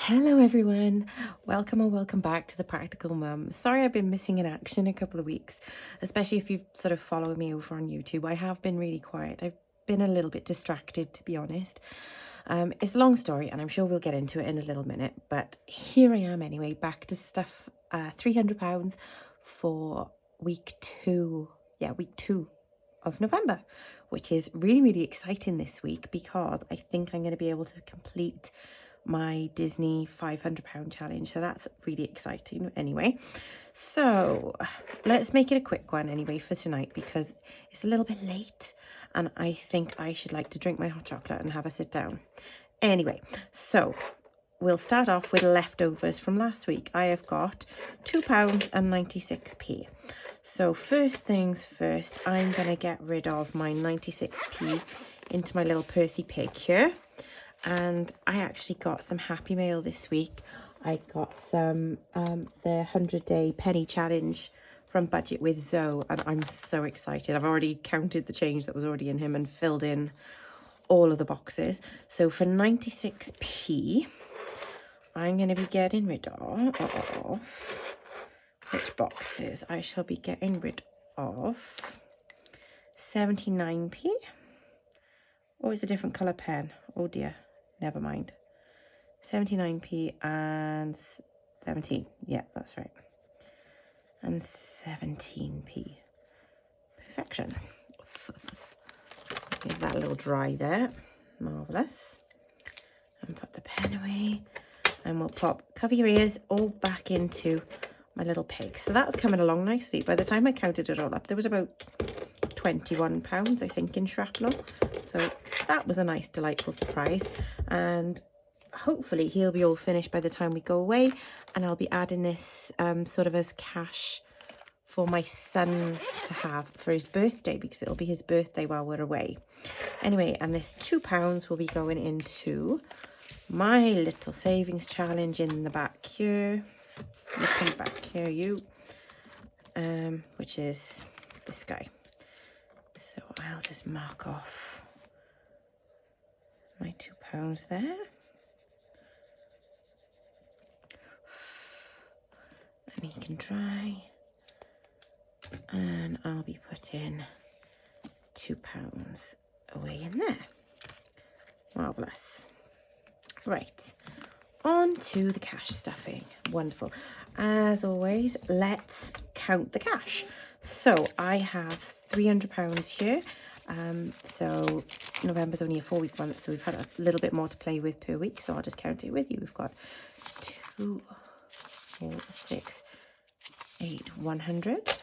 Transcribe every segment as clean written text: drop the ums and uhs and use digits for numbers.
Hello everyone, welcome and welcome back to the Practical Mum. Sorry I've been missing in action a couple of weeks, especially if you've sort of followed me over on YouTube. I have been really quiet. I've been a little bit distracted, to be honest. It's a long story and I'm sure we'll get into it in a little minute, but here I am anyway, back to stuff. £300 for week two of November, which is really exciting this week because I think I'm going to be able to complete my Disney £500 challenge, so that's really exciting. Anyway, so let's make it a quick one anyway for tonight because it's a little bit late and I think I should like to drink my hot chocolate and have a sit down. Anyway, so we'll start off with leftovers from last week. I have got £2.96. So first things first, I'm going to get rid of my 96p into my little Percy pig here. And I actually got some Happy Mail this week. I got some the 100-day penny challenge from Budget with Zoe, and I'm so excited. I've already counted the change that was already in him and filled in all of the boxes. So for 96p, I'm going to be getting rid of which boxes? I shall be getting rid of 79p. Oh, it's a different colour pen. Oh dear. Never mind. 79p and 17. Yeah, that's right. And 17p. Perfection. Give that a little dry there. Marvellous. And put the pen away. And we'll cover your ears all back into my little pig. So that's coming along nicely. By the time I counted it all up, there was about £21, I think, in shrapnel. So that was a nice, delightful surprise. And hopefully he'll be all finished by the time we go away. And I'll be adding this sort of as cash for my son to have for his birthday, because it'll be his birthday while we're away. Anyway, and this £2 will be going into my little savings challenge in the back here. Looking back here, you. Which is this guy. So I'll just mark off my £2 there. And he can dry. And I'll be putting £2 away in there. Marvellous. Right, on to the cash stuffing. Wonderful. As always, let's count the cash. So I have £300 here. So November's only a 4-week month, so we've had a little bit more to play with per week. So I'll just count it with you. We've got 2, 4, 6, 8, 100.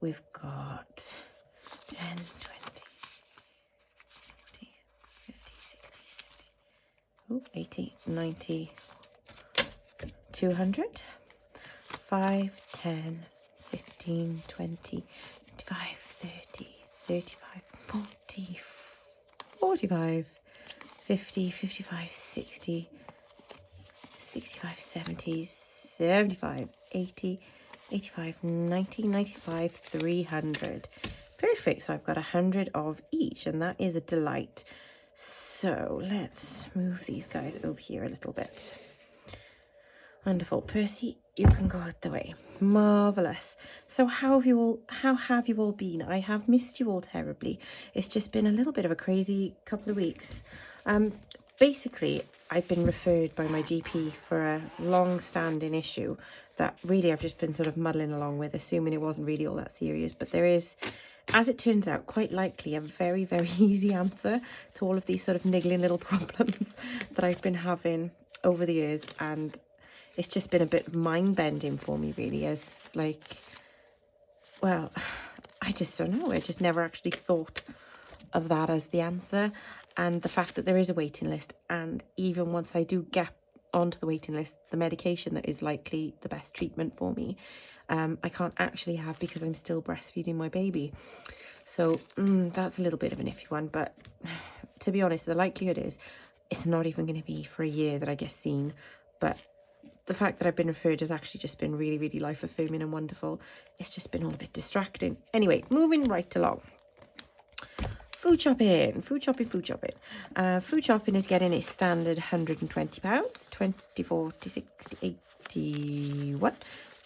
We've got 10, 20, 40, 50, 60, 70, 80, 90, 200. 5, 10, 15, 20, 25, 30, 35, 40, 45, 50, 55, 60, 65, 70, 75, 80, 85, 90, 95, 300. Perfect. So I've got 100 of each, and that is a delight. So let's move these guys over here a little bit. Wonderful. Percy, you can go out the way. Marvellous. So how have you all been? I have missed you all terribly. It's just been a little bit of a crazy couple of weeks. Basically, I've been referred by my GP for a long-standing issue that really I've just been sort of muddling along with, assuming it wasn't really all that serious. But there is, as it turns out, quite likely a very easy answer to all of these sort of niggling little problems that I've been having over the years. And it's just been a bit mind-bending for me, really, as like, well, I just don't know. I just never actually thought of that as the answer. And the fact that there is a waiting list, and even once I do get onto the waiting list, the medication that is likely the best treatment for me, I can't actually have because I'm still breastfeeding my baby. So that's a little bit of an iffy one. But to be honest, the likelihood is it's not even going to be for a year that I get seen. But the fact that I've been referred has actually just been really life-affirming and wonderful. It's just been all a bit distracting. Anyway, moving right along. Food shopping. Food shopping is getting a standard £120, 20, 40, 60, 81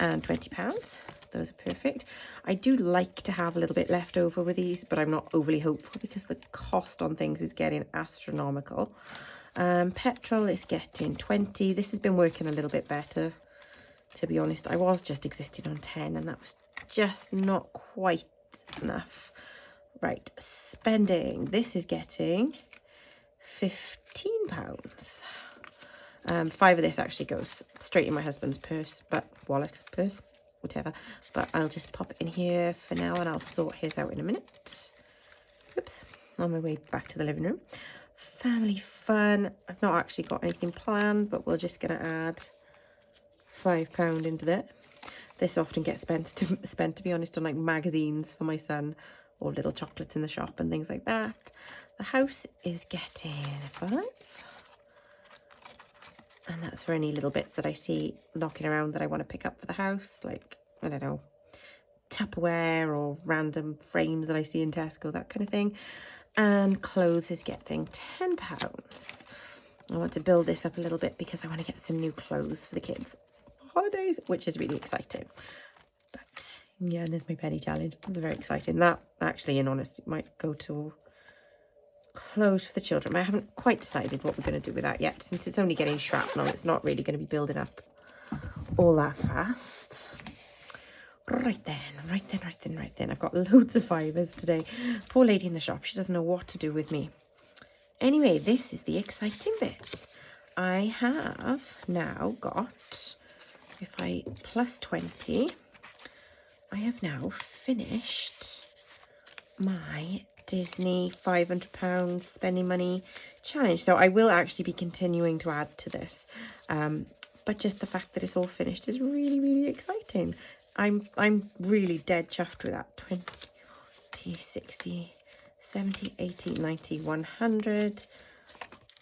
and £20. Those are perfect. I do like to have a little bit left over with these, but I'm not overly hopeful because the cost on things is getting astronomical. Petrol is getting 20. This has been working a little bit better, to be honest. I was just existing on 10 and that was just not quite enough. Right, spending. This is getting £15. 5 of this actually goes straight in my husband's purse, but wallet, purse, whatever. But I'll just pop it in here for now and I'll sort his out in a minute. Oops, on my way back to the living room. Family fun. I've not actually got anything planned, but we're just going to add £5 into there. This often gets spent, to be honest, on like magazines for my son or little chocolates in the shop and things like that. The house is getting 5. And that's for any little bits that I see knocking around that I want to pick up for the house. Like, I don't know, Tupperware or random frames that I see in Tesco, that kind of thing. And clothes is getting £10. I want to build this up a little bit because I want to get some new clothes for the kids' holidays, which is really exciting. But yeah, and there's my penny challenge. It's very exciting. That actually, in honesty, might go to clothes for the children. I haven't quite decided what we're going to do with that yet. Since it's only getting shrapnel, it's not really going to be building up all that fast. Right then. I've got loads of fivers today. Poor lady in the shop, she doesn't know what to do with me. Anyway, this is the exciting bit. I have now got, if I plus 20, I have now finished my Disney £500 spending money challenge. So I will actually be continuing to add to this. But just the fact that it's all finished is really, really exciting. I'm really dead chuffed with that. 20, 60, 70, 80, 90, 100.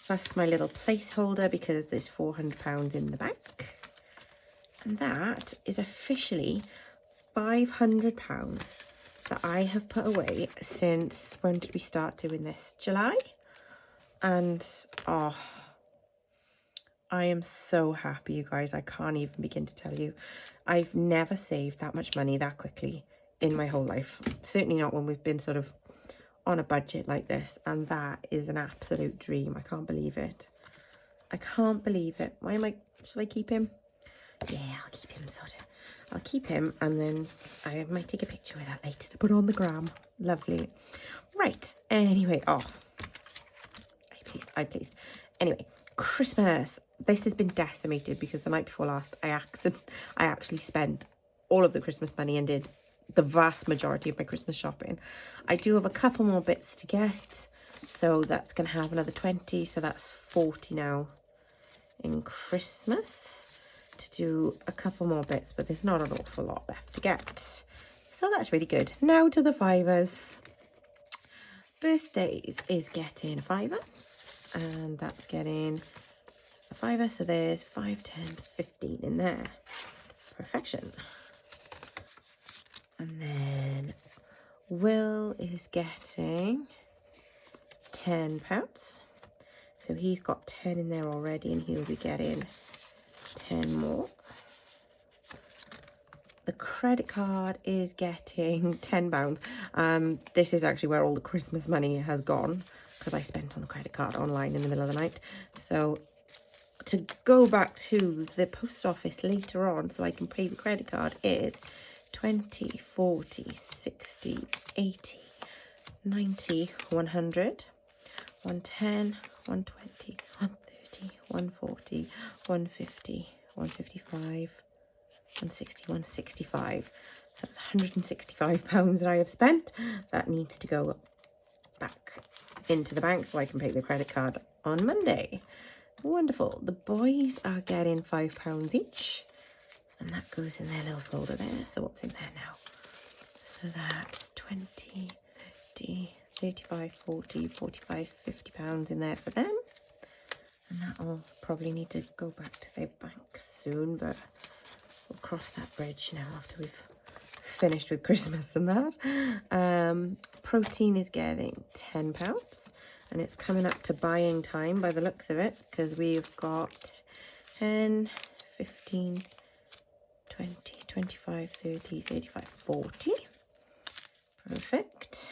Plus my little placeholder because there's £400 in the bank. And that is officially £500 that I have put away since, when did we start doing this? July? And oh, I am so happy, you guys. I can't even begin to tell you. I've never saved that much money that quickly in my whole life. Certainly not when we've been sort of on a budget like this. And that is an absolute dream. I can't believe it. I can't believe it. Why am I, shall I keep him? Yeah, I'll keep him sort of. I'll keep him and then I might take a picture with that later to put on the gram. Lovely. Right. Anyway, oh, I'm pleased. Anyway, Christmas. This has been decimated because the night before last, I actually spent all of the Christmas money and did the vast majority of my Christmas shopping. I do have a couple more bits to get, so that's going to have another 20, so that's 40 now in Christmas to do a couple more bits, but there's not an awful lot left to get, so that's really good. Now to the fivers. Birthdays is getting a fiver, and that's getting a fiver, so there's 5, 10, 15 in there. Perfection. And then Will is getting £10, so he's got 10 in there already and he'll be getting 10 more. The credit card is getting £10. This is actually where all the Christmas money has gone because I spent on the credit card online in the middle of the night. So to go back to the post office later on so I can pay the credit card is 20, 40, 60, 80, 90, 100, 110, 120, 130, 140, 150, 155, 160, 165. That's £165 that I have spent. That needs to go back into the bank so I can pay the credit card on Monday. Wonderful. The boys are getting £5 each, and that goes in their little folder there. So what's in there now? So that's 20, 30, 35, 40, 45, £50 in there for them. And that'll probably need to go back to their bank soon, but we'll cross that bridge now after we've finished with Christmas and that. Protein is getting £10, and it's coming up to buying time by the looks of it, because we've got 10, 15, 20, 25, 30, 35, 40. Perfect.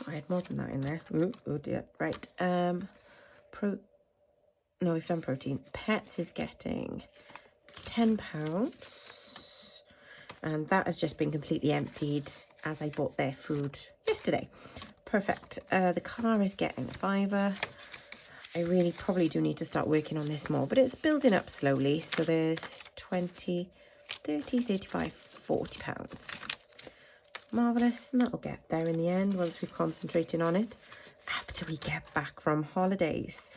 I had more than that in there. Ooh, oh dear. Right. No, we've done protein. Pets is getting £10, and that has just been completely emptied as I bought their food yesterday. Perfect. The car is getting a £5. I really probably do need to start working on this more, but it's building up slowly. So there's 20, 30, 35, £40. Marvellous, and that'll get there in the end once we've concentrated on it after we get back from holidays.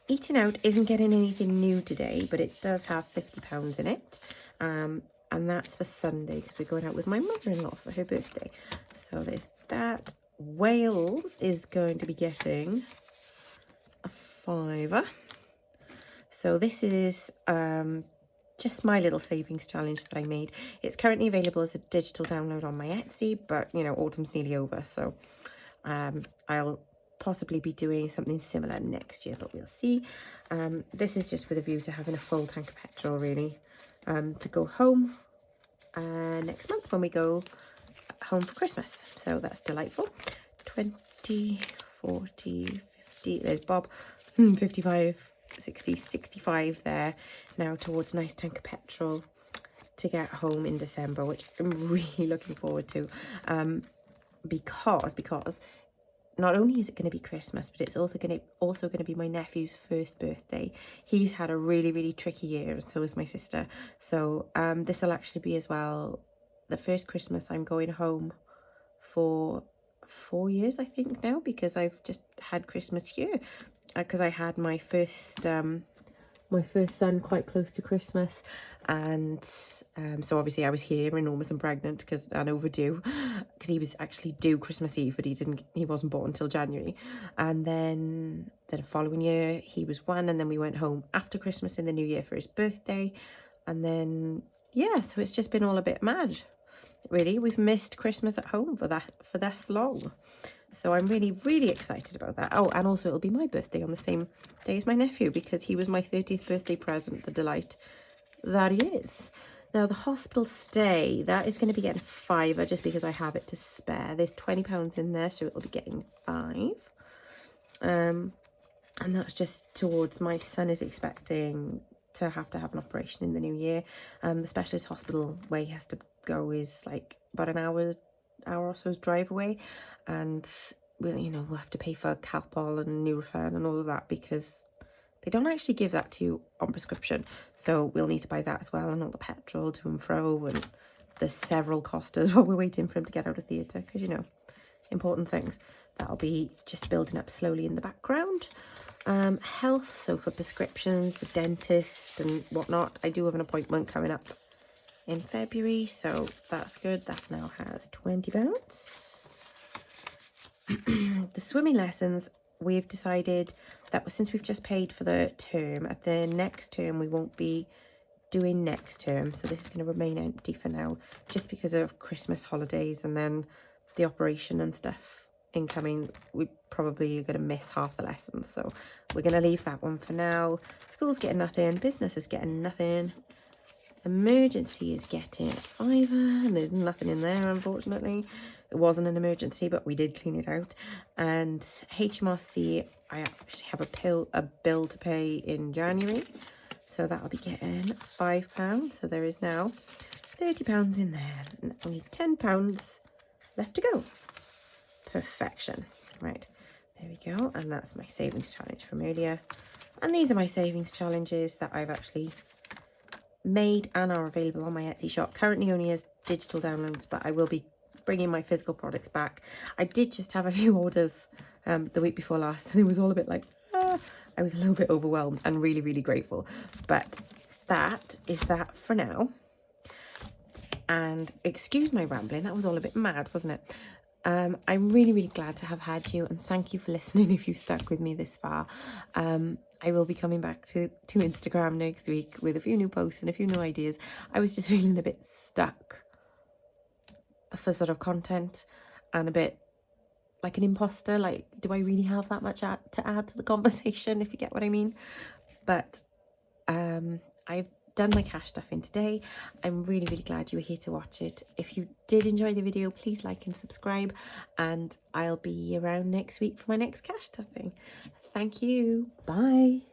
Eating out isn't getting anything new today, but it does have £50 in it, and that's for Sunday because we're going out with my mother-in-law for her birthday. So there's that. Wales is going to be getting a £5. So this is just my little savings challenge that I made. It's currently available as a digital download on my Etsy, but you know, autumn's nearly over, so I'll possibly be doing something similar next year, but we'll see. This is just with a view to having a full tank of petrol, really, to go home next month when we go home for Christmas. So that's delightful. 20, 40, 50, there's Bob, 55, 60, 65 there now towards a nice tank of petrol to get home in December, which I'm really looking forward to, because not only is it going to be Christmas, but it's also going to be my nephew's first birthday. He's had a really tricky year, and so has my sister. So this will actually be as well the first Christmas I'm going home for 4 years, I think now, because I've just had Christmas here, because I had my first son quite close to Christmas, and so obviously I was here enormous and pregnant and overdue, because he was actually due Christmas Eve, but he wasn't born until January. And then the following year he was 1, and then we went home after Christmas in the new year for his birthday. And then yeah, so it's just been all a bit mad, really. We've missed Christmas at home for this long. So I'm really excited about that. Oh, and also it'll be my birthday on the same day as my nephew, because he was my 30th birthday present, the delight that he is. Now, the hospital stay, that is going to be getting £5 just because I have it to spare. There's £20 in there, so it'll be getting £5. And that's just towards my son is expecting to have an operation in the new year. The specialist hospital where he has to go is like about an hour or so's drive away, and we'll have to pay for Calpol and Nurofen and all of that, because they don't actually give that to you on prescription, so we'll need to buy that as well, and all the petrol to and fro, and the several costas while we're waiting for him to get out of theatre, because important things. That'll be just building up slowly in the background. Health, so for prescriptions, the dentist and whatnot, I do have an appointment coming up in February, so that's good. That now has £20. The swimming lessons, we've decided that since we've just paid for the term, at the next term we won't be doing next term, so this is going to remain empty for now, just because of Christmas holidays and then the operation and stuff incoming. We probably are going to miss half the lessons, so we're going to leave that one for now. School's getting nothing, business is getting nothing, emergency is getting a £5, and there's nothing in there, unfortunately. It wasn't an emergency, but we did clean it out. And HMRC, I actually have a bill to pay in January, so that'll be getting £5. So there is now £30 in there, and only £10 left to go. Perfection. Right, there we go. And that's my savings challenge from earlier. And these are my savings challenges that I've actually made and are available on my Etsy shop, currently only as digital downloads, but I will be bringing my physical products back. I did just have a few orders the week before last, and it was all a bit like I was a little bit overwhelmed and really grateful. But that is that for now, and excuse my rambling, that was all a bit mad, wasn't it? I'm really glad to have had you, and thank you for listening if you've stuck with me this far. I will be coming back to Instagram next week with a few new posts and a few new ideas. I was just feeling a bit stuck for sort of content and a bit like an imposter. Like, do I really have that much to add to the conversation, if you get what I mean? But I've done my cash stuffing today. I'm really, really glad you were here to watch it. If you did enjoy the video, please like and subscribe, and I'll be around next week for my next cash stuffing. Thank you. Bye.